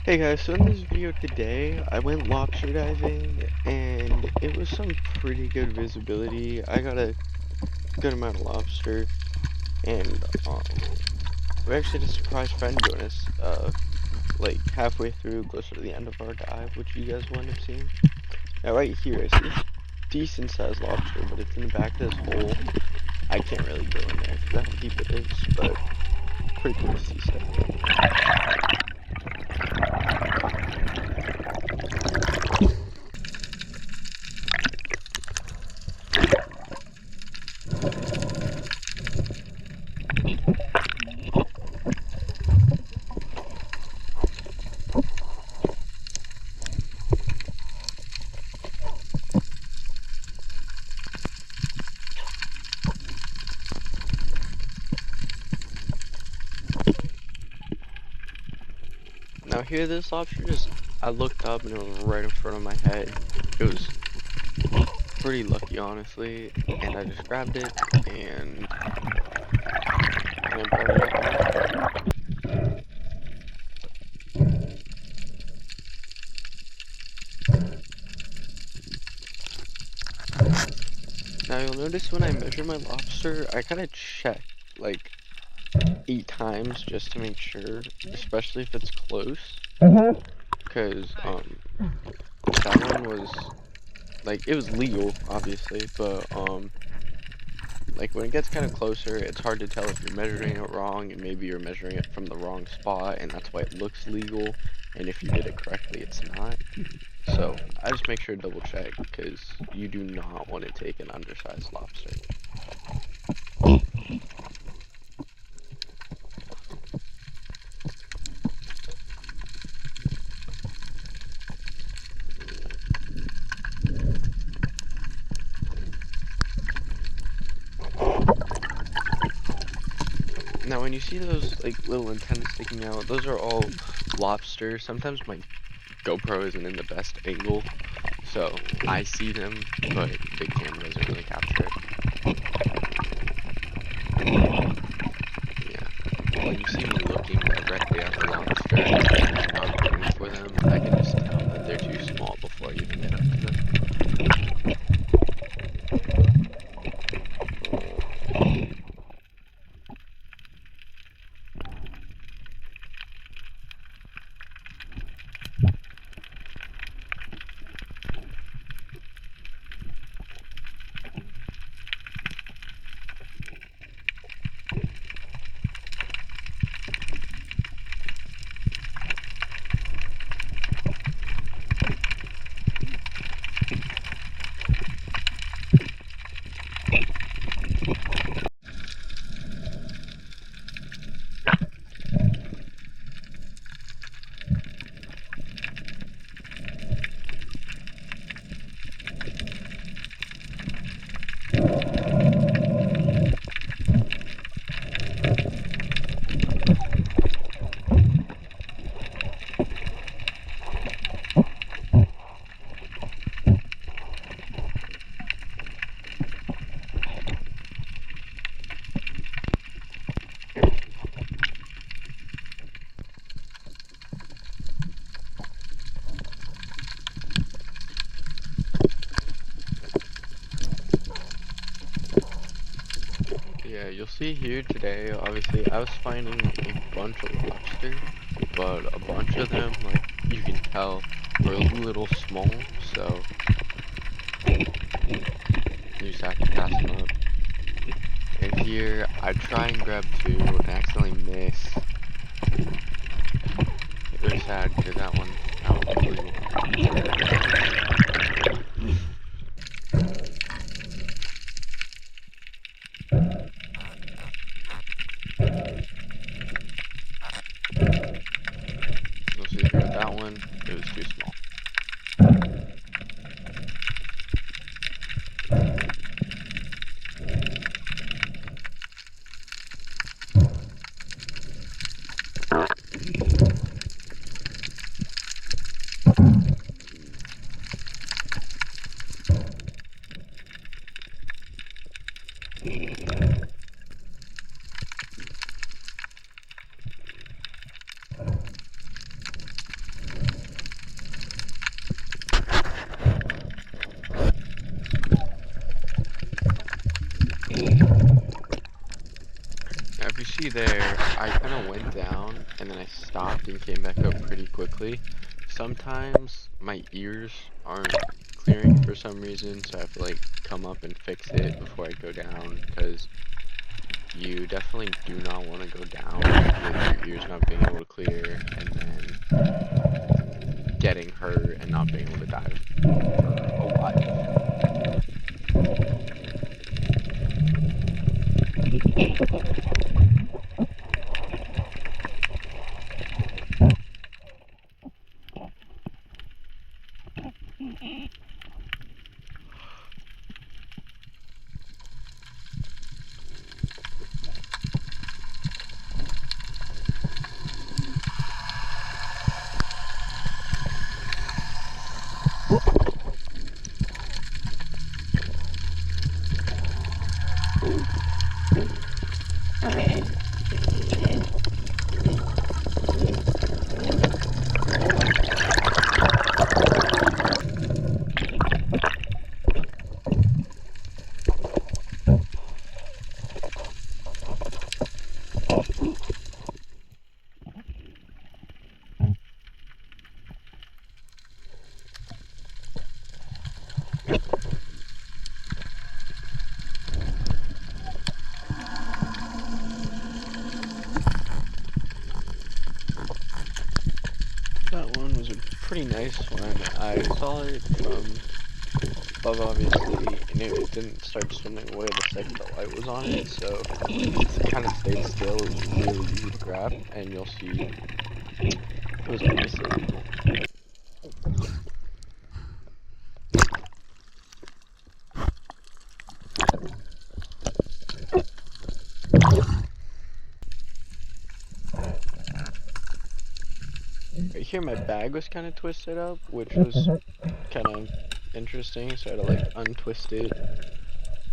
Hey guys, so in this video today, I went lobster diving, and it was some pretty good visibility. I got a good amount of lobster, and we actually had a surprise friend join us, like halfway through, closer to the end of our dive, which you guys will end up seeing. Now right here, I see this decent sized lobster, but it's in the back of this hole. I can't really go in there because of how deep it is, but pretty cool to see stuff. Now here, this lobster just, I looked up and it was right in front of my head. It was pretty lucky, honestly, and I just grabbed it and I brought it up. Now you'll notice when I measure my lobster, I kind of check like 8 times just to make sure, especially if it's close, because that one was like, it was legal obviously, but like when it gets kind of closer, it's hard to tell if you're measuring it wrong, and maybe you're measuring it from the wrong spot, and that's why it looks legal, and if you did it correctly, it's not. So I just make sure to double check, because you do not want to take an undersized lobster. Now when you see those like little antennas sticking out, those are all lobsters. Sometimes my GoPro isn't in the best angle, so I see them, but the camera doesn't really capture it. Yeah, when you see me looking directly at the lobster and not looking for them, I can just tell that they're too small before I even get up to them. Yeah, you'll see here today, obviously, I was finding a bunch of lobster, but a bunch of them, like, you can tell, were a little small, so you just have to pass them up. And here, I try and grab two, and accidentally miss. It was sad, because that one was illegal. You'll see here with that one, it was too small. see there, I kind of went down and then I stopped and came back up pretty quickly. Sometimes my ears aren't clearing for some reason, so I have to like come up and fix it before I go down, because you definitely do not want to go down with your ears not being able to clear and then getting hurt and not being able to dive for a while. That one was a pretty nice one. I saw it from above, obviously, and it didn't start swimming away the second the light was on it, so it kind of stayed still. It was really easy to grab, and you'll see it was obviously legal. Right here, my bag was kind of twisted up, which was kind of interesting, so I had to like untwist it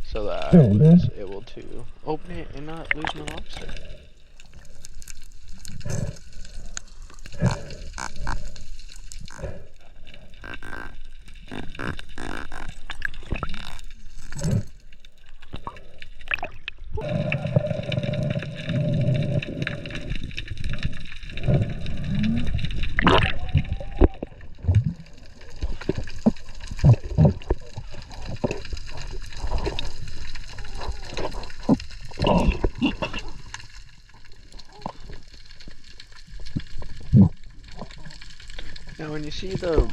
so that I was able to open it and not lose my lobster. Now, when you see the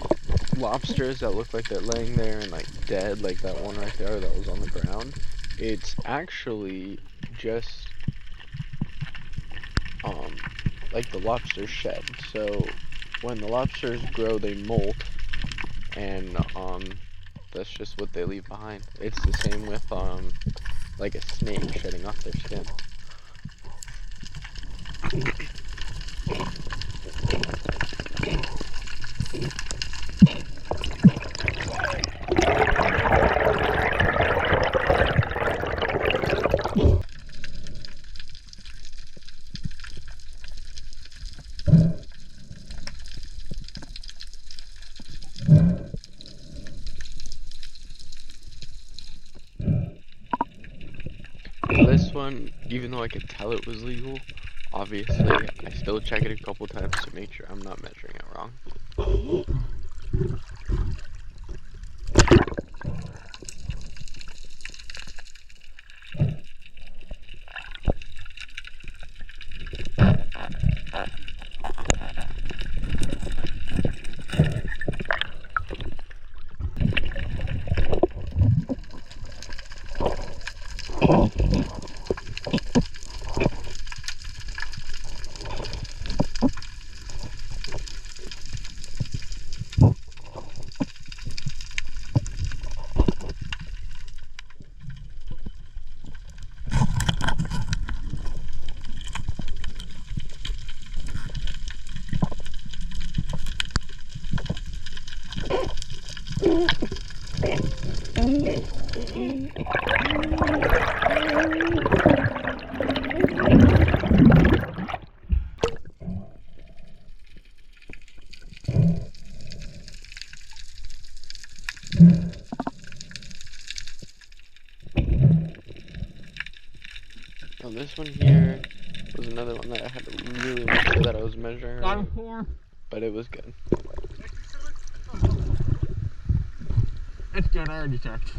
lobsters that look like they're laying there and like dead, like that one right there that was on the ground, it's actually just like the lobsters shed. So when the lobsters grow, they molt, and that's just what they leave behind. It's the same with like a snake shedding off their skin. This one, even though I could tell it was legal, obviously I still check it a couple times to make sure I'm not measuring it wrong. Now this one here was another one that I had to really make sure that I was measuring right, but it was good. It's good, I already checked.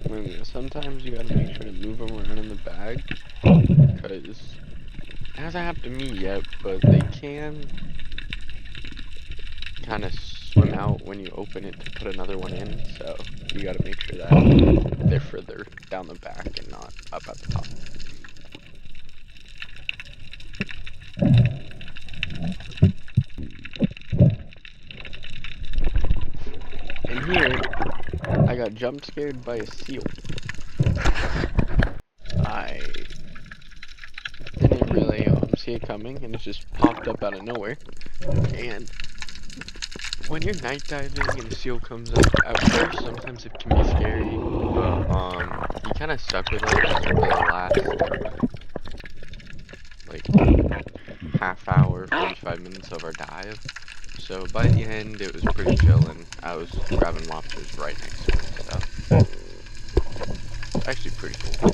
I mean, sometimes you gotta make sure to move them around in the bag, because it hasn't happened to me yet, but they can kind of swim out when you open it to put another one in, so you gotta make sure that they're further down the back and not up at the top. And here, I got jump scared by a seal. I didn't really see it coming, and it just popped up out of nowhere. And when you're night diving and a seal comes up, at first sometimes it can be scary, but you kind of stuck with us for the last like half hour, 45 minutes of our dive. So by the end, it was pretty chill, and I was grabbing lobsters right next to it. So it's actually pretty cool.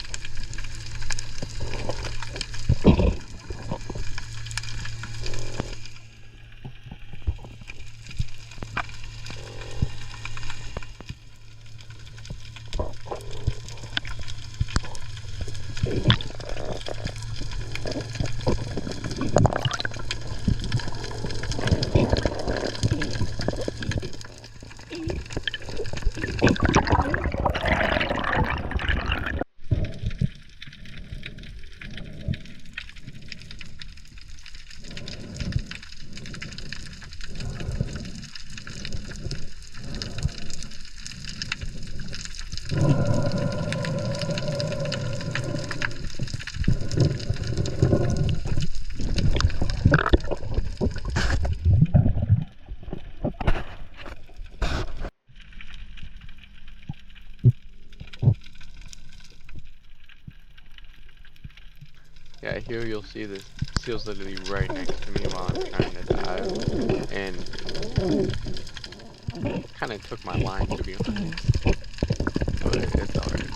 Yeah, here you'll see the seal's literally right next to me while I'm trying to dive, and kind of took my line, to be honest, but it's alright.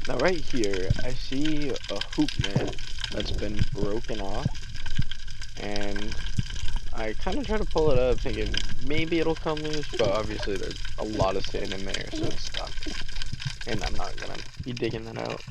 Now right here, I see a hoop net that's been broken off, and I kind of try to pull it up thinking maybe it'll come loose, but obviously there's a lot of sand in there, so it's stuck. and I'm not gonna be digging that out.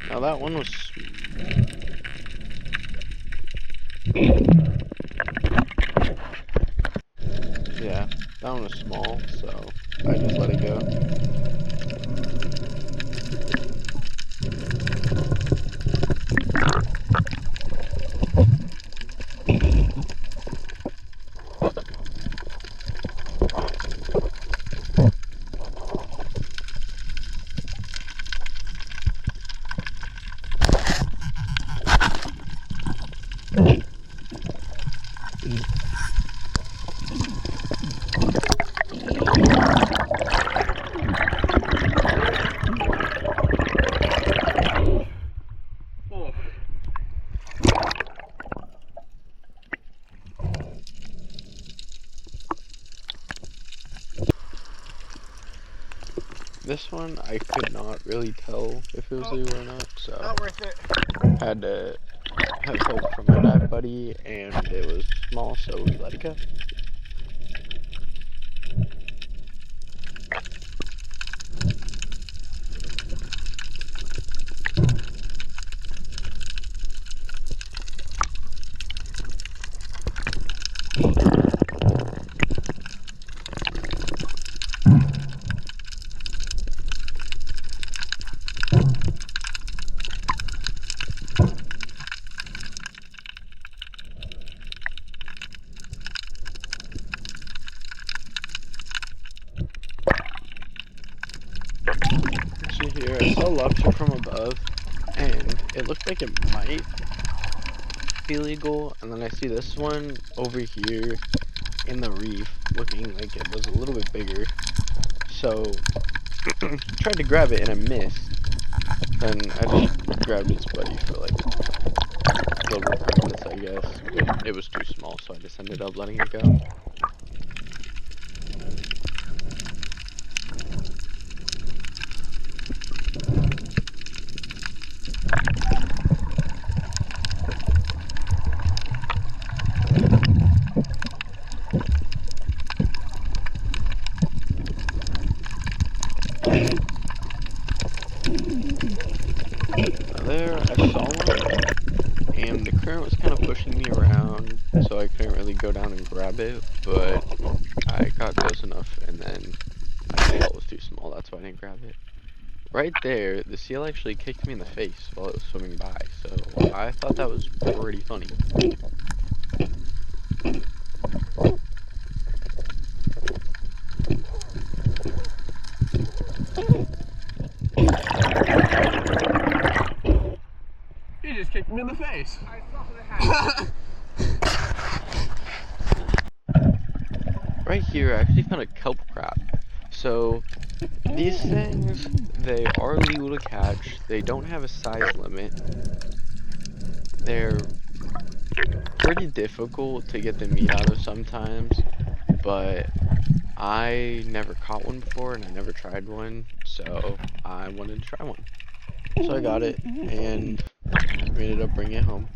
Now that one was yeah, that one was small, so I just let it go. Oh. This one I could not really tell if it was a lure or not, so Not worth it. had to have help from my dive buddy, and it was small, so we let it go. See here, I saw lobster from above, and it looked like it might be legal, and then I see this one over here in the reef looking like it was a little bit bigger, so tried to grab it and I missed. Then I just grabbed its buddy for like double practice, I guess, but it was too small, so I just ended up letting it go. There, I saw one, and the current was kind of pushing me around, so I couldn't really go down and grab it, but I got close enough, and then I just thought it was too small, that's why I didn't grab it. Right there, the seal actually kicked me in the face while it was swimming by, so I thought that was pretty funny. He just kicked me in the face. Right here, I actually found a kelp crab. So, these things, they are legal to catch, they don't have a size limit, they're pretty difficult to get the meat out of sometimes, but I never caught one before and I never tried one, so I wanted to try one. So I got it, and we ended up bringing it home.